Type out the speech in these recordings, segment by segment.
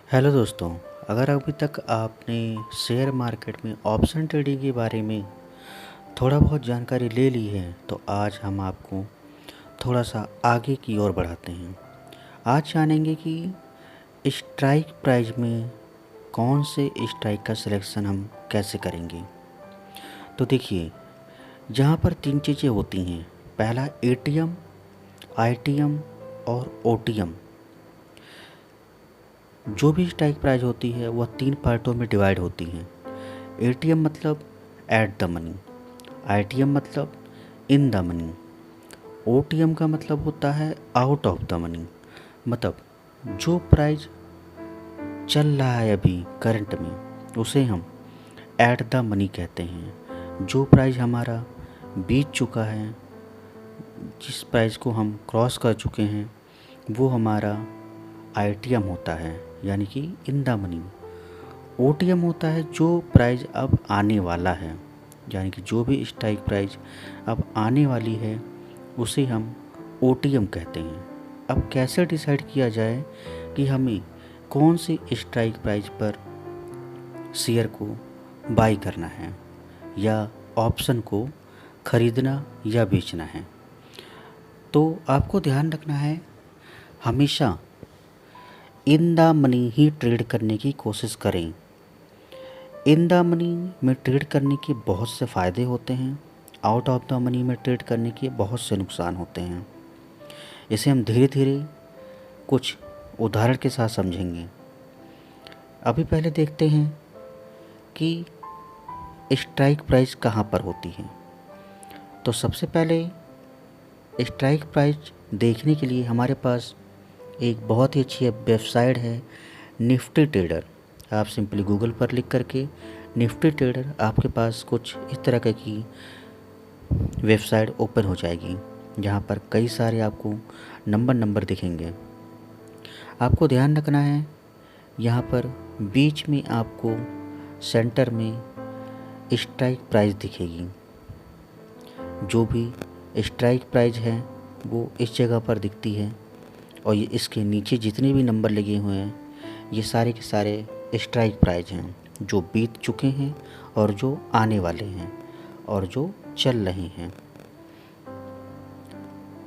Hello दोस्तों। अगर अभी तक आपने शेयर मार्केट में ऑप्शन ट्रेडिंग के बारे में थोड़ा बहुत जानकारी ले ली है तो आज हम आपको थोड़ा सा आगे की ओर बढ़ाते हैं। आज जानेंगे कि स्ट्राइक प्राइस में कौन से स्ट्राइक का सिलेक्शन हम कैसे करेंगे। तो देखिए, यहाँ पर तीन चीज़ें होती हैं। पहला एटीएम, आईटीएम और ओटीएम। जो भी स्ट्राइक प्राइस होती है वह तीन पार्टों में डिवाइड होती हैं। एटीएम मतलब एट द मनी, आईटीएम मतलब इन द मनी, ओटीएम का मतलब होता है आउट ऑफ द मनी। मतलब जो प्राइस चल रहा है अभी करंट में उसे हम एट द मनी कहते हैं। जो प्राइस हमारा बीत चुका है, जिस प्राइस को हम क्रॉस कर चुके हैं, वो हमारा आईटीएम होता है, यानी कि इन द मनी। ओटीएम होता है जो प्राइस अब आने वाला है, यानी कि जो भी स्ट्राइक प्राइस अब आने वाली है उसे हम ओटीएम कहते हैं। अब कैसे डिसाइड किया जाए कि हमें कौन सी स्ट्राइक प्राइस पर शेयर को बाई करना है या ऑप्शन को खरीदना या बेचना है। तो आपको ध्यान रखना है, हमेशा in the money he trade करने की कोशिश करें। इन द मनी में ट्रेड करने के बहुत से फ़ायदे होते हैं, आउट ऑफ द मनी में ट्रेड करने के बहुत से नुकसान होते हैं। इसे हम धीरे धीरे कुछ उदाहरण के साथ समझेंगे। अभी पहले देखते हैं कि स्ट्राइक प्राइस कहाँ पर होती है। तो सबसे पहले स्ट्राइक प्राइस देखने के लिए हमारे पास एक बहुत ही अच्छी वेबसाइट है, निफ्टी ट्रेडर। आप सिंपली गूगल पर लिख करके निफ्टी ट्रेडर, आपके पास कुछ इस तरह की वेबसाइट ओपन हो जाएगी, जहाँ पर कई सारे आपको नंबर दिखेंगे। आपको ध्यान रखना है, यहाँ पर बीच में आपको सेंटर में स्ट्राइक प्राइस दिखेगी। जो भी स्ट्राइक प्राइस है वो इस जगह पर दिखती है, और ये इसके नीचे जितने भी नंबर लगे हुए हैं ये सारे के सारे स्ट्राइक प्राइस हैं, जो बीत चुके हैं और जो आने वाले हैं और जो चल रहे हैं।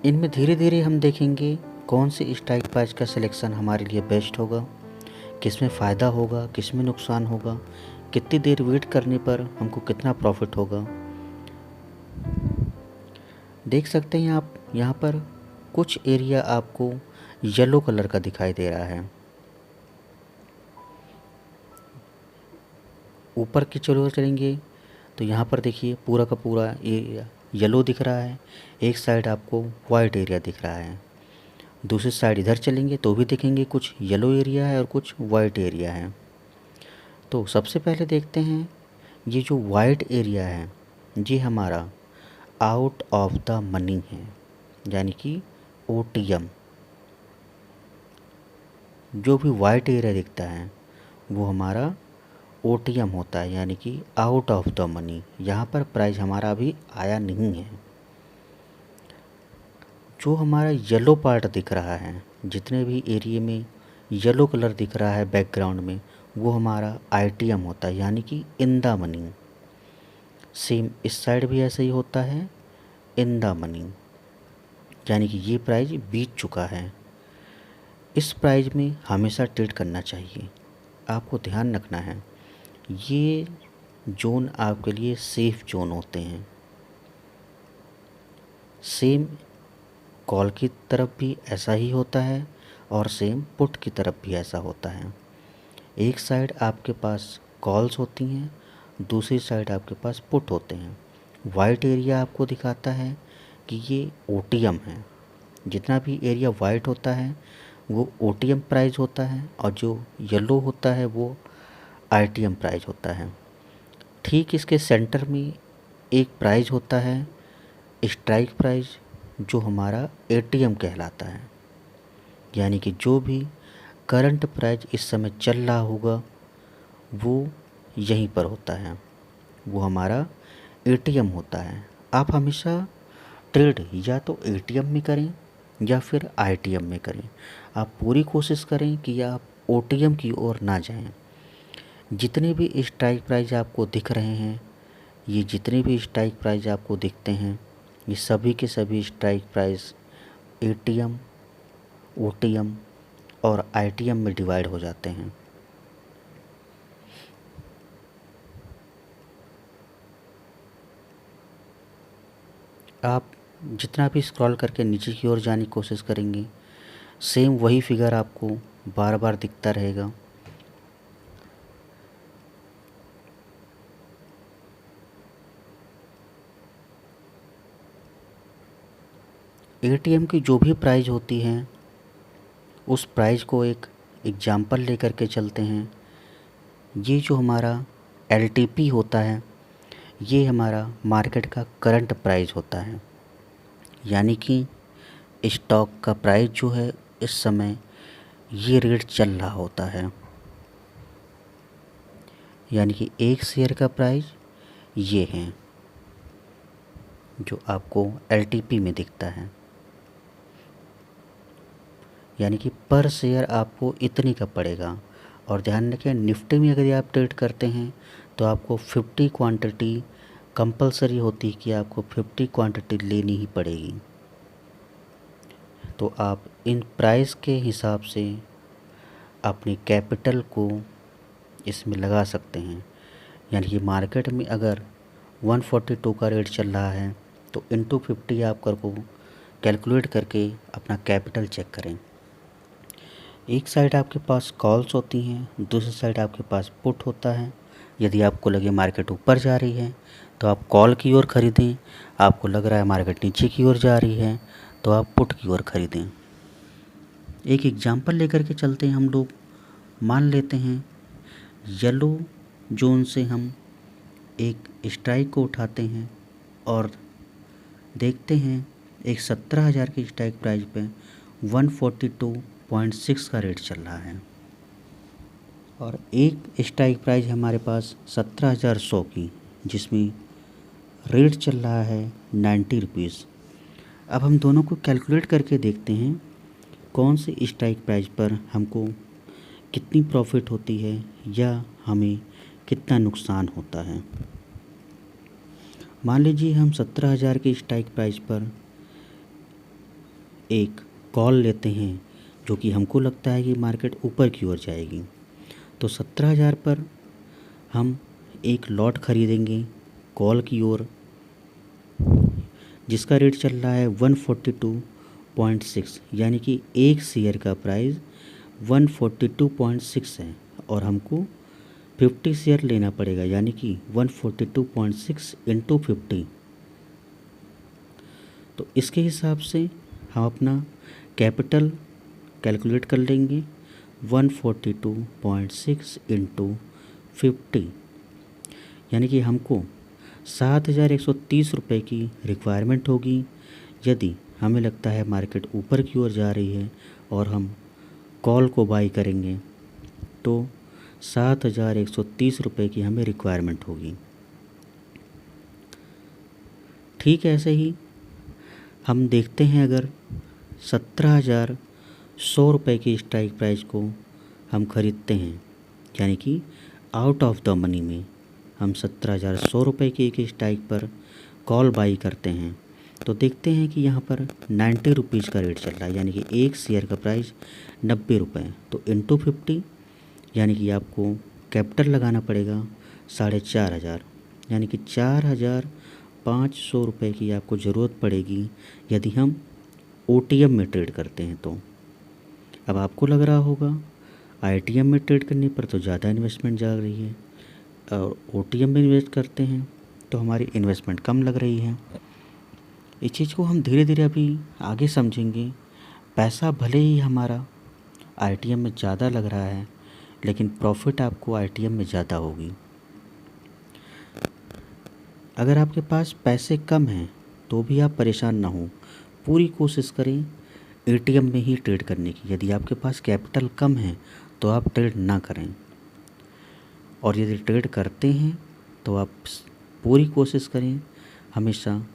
इनमें धीरे धीरे हम देखेंगे कौन सी स्ट्राइक प्राइस का सिलेक्शन हमारे लिए बेस्ट होगा, किस में फ़ायदा होगा, किस में नुकसान होगा, कितनी देर वेट करने पर हमको कितना प्रॉफिट होगा। देख सकते हैं आप, यहाँ पर कुछ एरिया आपको येलो कलर का दिखाई दे रहा है। ऊपर की ओर चलेंगे तो यहाँ पर देखिए पूरा का पूरा एरिया येलो दिख रहा है, एक साइड आपको वाइट एरिया दिख रहा है। दूसरी साइड इधर चलेंगे तो भी देखेंगे कुछ येलो एरिया है और कुछ वाइट एरिया है। तो सबसे पहले देखते हैं, ये जो वाइट एरिया है ये हमारा आउट ऑफ द मनी है, यानी कि ओटीएम। जो भी वाइट एरिया दिखता है वो हमारा ओटीएम होता है, यानी कि आउट ऑफ द मनी। यहाँ पर प्राइस हमारा अभी आया नहीं है। जो हमारा येलो पार्ट दिख रहा है, जितने भी एरिया में येलो कलर दिख रहा है बैकग्राउंड में, वो हमारा आईटीएम होता है, यानी कि इन द मनी। सेम इस साइड भी ऐसा ही होता है, इन द मनी, यानी कि ये प्राइस बीत चुका है। इस प्राइस में हमेशा ट्रेड करना चाहिए। आपको ध्यान रखना है, ये जोन आपके लिए सेफ जोन होते हैं। सेम कॉल की तरफ भी ऐसा ही होता है और सेम पुट की तरफ भी ऐसा होता है। एक साइड आपके पास कॉल्स होती हैं, दूसरी साइड आपके पास पुट होते हैं। वाइट एरिया आपको दिखाता है कि ये ओटीएम है। जितना भी एरिया वाइट होता है वो ओटीएम प्राइस होता है, और जो येलो होता है वो आईटीएम प्राइस होता है। ठीक इसके सेंटर में एक प्राइस होता है स्ट्राइक प्राइस, जो हमारा एटीएम कहलाता है, यानी कि जो भी करंट प्राइस इस समय चल रहा होगा वो यहीं पर होता है, वो हमारा एटीएम होता है। आप हमेशा ट्रेड या तो एटीएम में करें या फिर आईटीएम में करें। आप पूरी कोशिश करें कि आप ओटीएम की ओर ना जाएं। जितने भी स्ट्राइक प्राइस आपको दिख रहे हैं, ये जितने भी स्ट्राइक प्राइस आपको दिखते हैं, ये सभी के सभी स्ट्राइक प्राइस एटीएम, ओटीएम और आईटीएम में डिवाइड हो जाते हैं। आप जितना भी स्क्रॉल करके नीचे की ओर जाने की कोशिश करेंगे, सेम वही फिगर आपको बार बार दिखता रहेगा। एटीएम की जो भी प्राइस होती है, उस प्राइस को एक एग्जाम्पल लेकर के चलते हैं। ये जो हमारा एलटीपी होता है, ये हमारा मार्केट का करंट प्राइस होता है, यानी कि स्टॉक का प्राइस जो है इस समय ये रेट चल रहा होता है, यानी कि एक शेयर का प्राइस ये है जो आपको एलटीपी में दिखता है, यानी कि पर शेयर आपको इतने का पड़ेगा। और ध्यान रखें, निफ्टी में अगर आप ट्रेड करते हैं तो आपको 50 क्वांटिटी कंपलसरी होती है कि आपको 50 क्वांटिटी लेनी ही पड़ेगी। तो आप इन प्राइस के हिसाब से अपने कैपिटल को इसमें लगा सकते हैं। यानी कि मार्केट में अगर 142 का रेट चल रहा है तो इंटू 50 आप कर को कैलकुलेट करके अपना कैपिटल चेक करें। एक साइड आपके पास कॉल्स होती हैं, दूसरी साइड आपके पास पुट होता है। यदि आपको लगे मार्केट ऊपर जा रही है तो आप कॉल की ओर ख़रीदें, आपको लग रहा है मार्केट नीचे की ओर जा रही है तो आप पुट की ओर ख़रीदें। एक एग्जांपल लेकर के चलते हैं हम लोग। मान लेते हैं येलो जोन से हम एक स्ट्राइक को उठाते हैं और देखते हैं एक 17,000 की स्ट्राइक प्राइस पे 142.6 का रेट चल रहा है और एक स्ट्राइक प्राइस हमारे पास 17,100 की, जिसमें रेट चल रहा है 90 रुपीज़। अब हम दोनों को कैलकुलेट करके देखते हैं कौन से स्ट्राइक प्राइस पर हमको कितनी प्रॉफिट होती है या हमें कितना नुकसान होता है। मान लीजिए हम 17,000 की स्ट्राइक प्राइस पर एक कॉल लेते हैं जो कि हमको लगता है कि मार्केट ऊपर की ओर जाएगी, तो 17,000 पर हम एक लॉट खरीदेंगे कॉल की ओर, जिसका रेट चल रहा है 142.6, यानी कि एक शेयर का प्राइस 142.6 है और हमको 50 शेयर लेना पड़ेगा, यानी कि 142.6 इंटू 50। तो इसके हिसाब से हम अपना कैपिटल कैलकुलेट कर लेंगे 142.6 इंटू 50, यानी कि हमको 7,130 रुपये की रिक्वायरमेंट होगी। यदि हमें लगता है मार्केट ऊपर की ओर जा रही है और हम कॉल को बाई करेंगे तो 7,130 रुपये की हमें रिक्वायरमेंट होगी। ठीक ऐसे ही हम देखते हैं अगर 17,100 रुपये की स्ट्राइक प्राइस को हम ख़रीदते हैं, यानी कि आउट ऑफ द मनी में हम 17,100 रुपये की एक स्ट्राइक पर कॉल बाई करते हैं, तो देखते हैं कि यहाँ पर 90 रुपीज़ का रेट चल रहा है, यानी कि एक शेयर का प्राइस 90 रुपये। तो इंटू 50, यानी कि आपको कैपिटल लगाना पड़ेगा 4,500, यानी कि 4,500 रुपये की आपको ज़रूरत पड़ेगी यदि हम ओटीएम में ट्रेड करते हैं। तो अब आपको लग रहा होगा आईटीएम में ट्रेड करने पर तो ज़्यादा इन्वेस्टमेंट जा रही है और ओटीएम में इन्वेस्ट करते हैं तो हमारी इन्वेस्टमेंट कम लग रही है। इस चीज़ को हम धीरे धीरे अभी आगे समझेंगे। पैसा भले ही हमारा आईटीएम में ज़्यादा लग रहा है, लेकिन प्रॉफिट आपको आईटीएम में ज़्यादा होगी। अगर आपके पास पैसे कम हैं तो भी आप परेशान ना हो, पूरी कोशिश करें एटीएम में ही ट्रेड करने की। यदि आपके पास कैपिटल कम है तो आप ट्रेड ना करें, और यदि ट्रेड करते हैं तो आप पूरी कोशिश करें हमेशा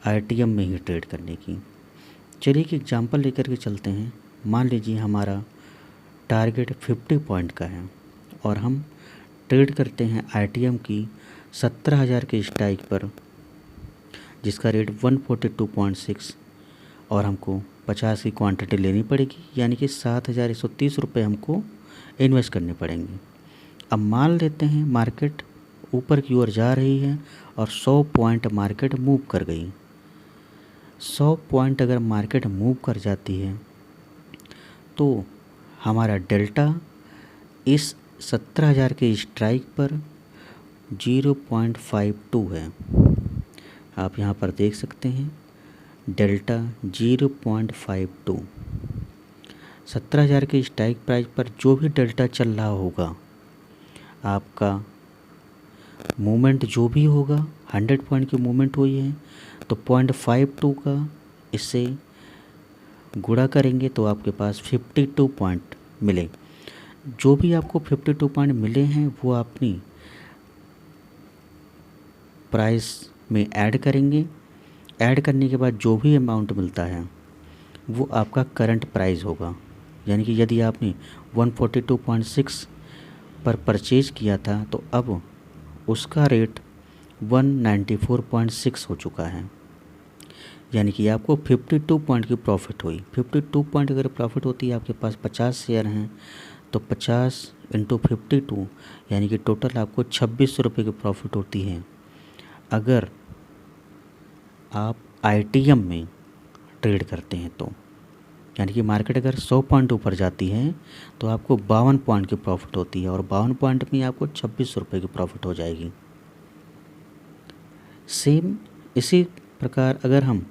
आईटीएम में ही ट्रेड करने की। चलिए एक एग्जांपल लेकर के चलते हैं। मान लीजिए हमारा टारगेट 50 पॉइंट का है और हम ट्रेड करते हैं आईटीएम की 17,000 के स्ट्राइक पर, जिसका रेट 142.6, और हमको 50 की क्वांटिटी लेनी पड़ेगी, यानी कि 7,130 रुपये हमको इन्वेस्ट करने पड़ेंगे। अब मान लेते हैं मार्केट ऊपर की ओर जा रही है और 100 पॉइंट मार्केट मूव कर गई। 100 पॉइंट अगर मार्केट मूव कर जाती है तो हमारा डेल्टा इस 17,000 के स्ट्राइक पर 0.52 है। आप यहाँ पर देख सकते हैं डेल्टा 0.52। 17,000 के स्ट्राइक प्राइस पर जो भी डेल्टा चल रहा होगा, आपका मूवमेंट जो भी होगा, 100 पॉइंट की मूवमेंट हुई है तो 0.52 का इससे गुणा करेंगे तो आपके पास 52 पॉइंट मिले। जो भी आपको 52 पॉइंट मिले हैं वो अपनी प्राइस में ऐड करेंगे। ऐड करने के बाद जो भी अमाउंट मिलता है वो आपका करंट प्राइस होगा। यानी कि यदि आपने 142.6 पर परचेज किया था तो अब उसका रेट 194.6 हो चुका है। यानी कि आपको 52 पॉइंट की प्रॉफिट हुई। 52 पॉइंट अगर प्रॉफिट होती है, आपके पास 50 शेयर हैं तो 50 इंटू 52 यानी कि टोटल आपको 2600 रुपये की प्रॉफिट होती है। अगर आप आईटीएम में ट्रेड करते हैं तो यानी कि मार्केट अगर 100 पॉइंट ऊपर जाती है तो आपको 52 पॉइंट की प्रॉफिट होती है और 52 पॉइंट में आपको 2600 रुपये की प्रॉफिट हो जाएगी। सेम इसी प्रकार अगर हम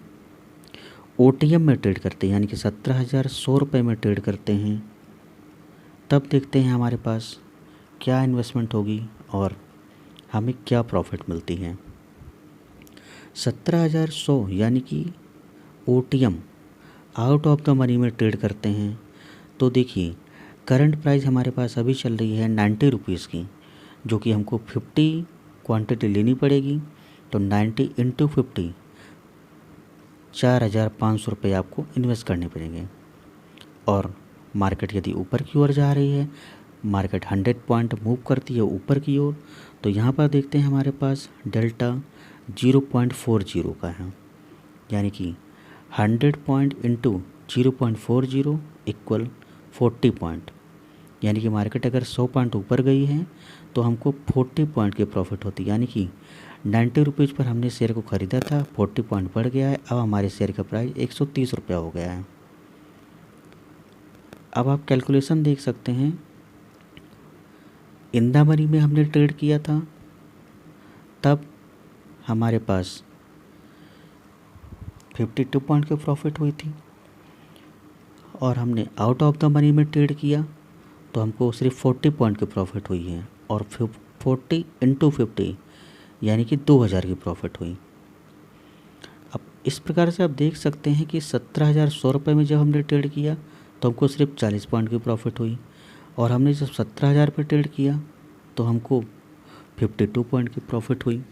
ओटीएम में ट्रेड करते हैं, यानी कि 17,100 रुपये में ट्रेड करते हैं, तब देखते हैं हमारे पास क्या इन्वेस्टमेंट होगी और हमें क्या प्रॉफिट मिलती है। 17,100 यानी कि OTM out of the money में ट्रेड करते हैं तो देखिए करंट प्राइस हमारे पास अभी चल रही है 90 रुपीज़ की, जो कि हमको 50 क्वांटिटी लेनी पड़ेगी। तो 90 इंटू 50 4,500 रुपये आपको इन्वेस्ट करने पड़ेंगे। और मार्केट यदि ऊपर की ओर जा रही है, मार्केट 100 पॉइंट मूव करती है ऊपर की ओर, तो यहाँ पर देखते हैं हमारे पास डेल्टा 0.40 का है। यानी कि 100 पॉइंट इंटू 0.40 इक्वल 40 पॉइंट। यानी कि मार्केट अगर 100 पॉइंट ऊपर गई है तो हमको 40 पॉइंट की प्रॉफिट होती है। यानी कि 90 रुपीज़ पर हमने शेयर को ख़रीदा था, 40 पॉइंट बढ़ गया है, अब हमारे शेयर का प्राइस 130 रुपया हो गया है। अब आप कैलकुलेशन देख सकते हैं, इन द मनी में हमने ट्रेड किया था तब हमारे पास 52 पॉइंट की प्रॉफिट हुई थी, और हमने आउट ऑफ द मनी में ट्रेड किया तो हमको सिर्फ 40 पॉइंट की प्रॉफिट हुई है, और 40 इंटू 50 यानी कि 2,000 की प्रॉफिट हुई। अब इस प्रकार से आप देख सकते हैं कि 17,100 रुपये में जब हमने ट्रेड किया तो हमको सिर्फ 40 पॉइंट की प्रॉफिट हुई, और हमने जब 17,000 पे ट्रेड किया तो हमको 52 पॉइंट की प्रॉफिट हुई।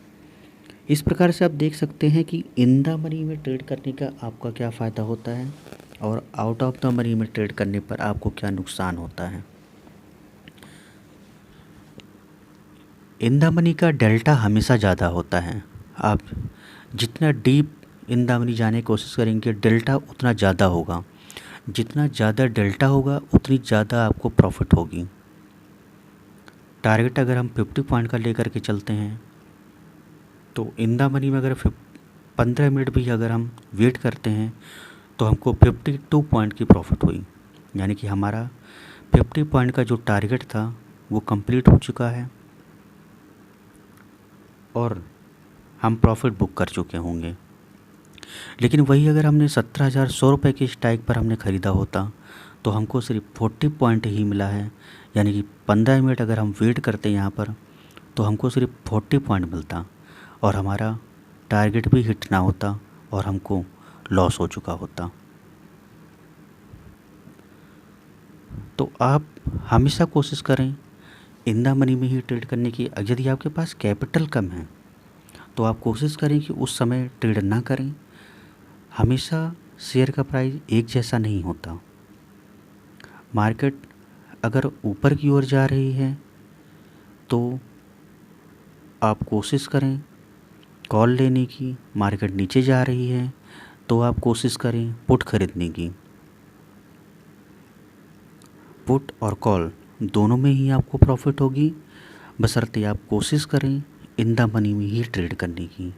इस प्रकार से आप देख सकते हैं कि इन द मनी में ट्रेड करने का आपका क्या फ़ायदा होता है और आउट ऑफ द मनी में ट्रेड करने पर आपको क्या नुकसान होता है। इन द मनी का डेल्टा हमेशा ज़्यादा होता है। आप जितना डीप इन द मनी जाने की कोशिश करेंगे, डेल्टा उतना ज़्यादा होगा। जितना ज़्यादा डेल्टा होगा उतनी ज़्यादा आपको प्रॉफिट होगी। टारगेट अगर हम 50 पॉइंट का लेकर के चलते हैं तो इन द मनी में अगर 15 मिनट भी अगर हम वेट करते हैं तो हमको 52 पॉइंट की प्रॉफिट हुई। यानी कि हमारा 50 पॉइंट का जो टारगेट था वो कंप्लीट हो चुका है और हम प्रॉफिट बुक कर चुके होंगे। लेकिन वही अगर हमने 17,100 रुपये के स्ट्राइक पर हमने ख़रीदा होता तो हमको सिर्फ 40 पॉइंट ही मिला है। यानी कि 15 मिनट अगर हम वेट करते यहाँ पर तो हमको सिर्फ 40 पॉइंट मिलता और हमारा टारगेट भी हिट ना होता और हमको लॉस हो चुका होता। तो आप हमेशा कोशिश करें इन द मनी में ही ट्रेड करने की। यदि आपके पास कैपिटल कम है तो आप कोशिश करें कि उस समय ट्रेड ना करें। हमेशा शेयर का प्राइस एक जैसा नहीं होता। मार्केट अगर ऊपर की ओर जा रही है तो आप कोशिश करें कॉल लेने की, मार्केट नीचे जा रही है तो आप कोशिश करें पुट खरीदने की। पुट और कॉल दोनों में ही आपको प्रॉफिट होगी, बशर्ते आप कोशिश करें इन द मनी में ही ट्रेड करने की।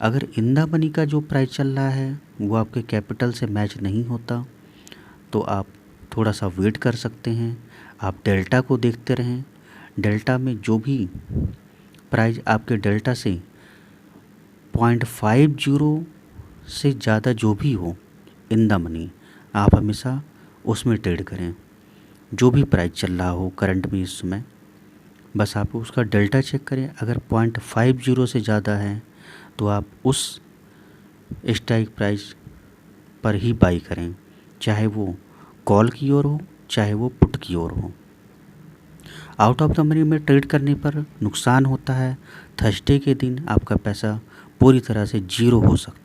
अगर इन द मनी का जो प्राइस चल रहा है वो आपके कैपिटल से मैच नहीं होता तो आप थोड़ा सा वेट कर सकते हैं। आप डेल्टा को देखते रहें, डेल्टा में जो भी प्राइस आपके डेल्टा से 0.50 से ज़्यादा जो भी हो इन द मनी, आप हमेशा उसमें ट्रेड करें। जो भी प्राइस चल रहा हो करंट में इस समय, बस आप उसका डेल्टा चेक करें। अगर 0.50 से ज़्यादा है तो आप उस स्ट्राइक प्राइस पर ही बाई करें, चाहे वो कॉल की ओर हो चाहे वो पुट की ओर हो। आउट ऑफ द मनी में ट्रेड करने पर नुकसान होता है, थर्सडे के दिन आपका पैसा पूरी तरह से ज़ीरो हो सकता है।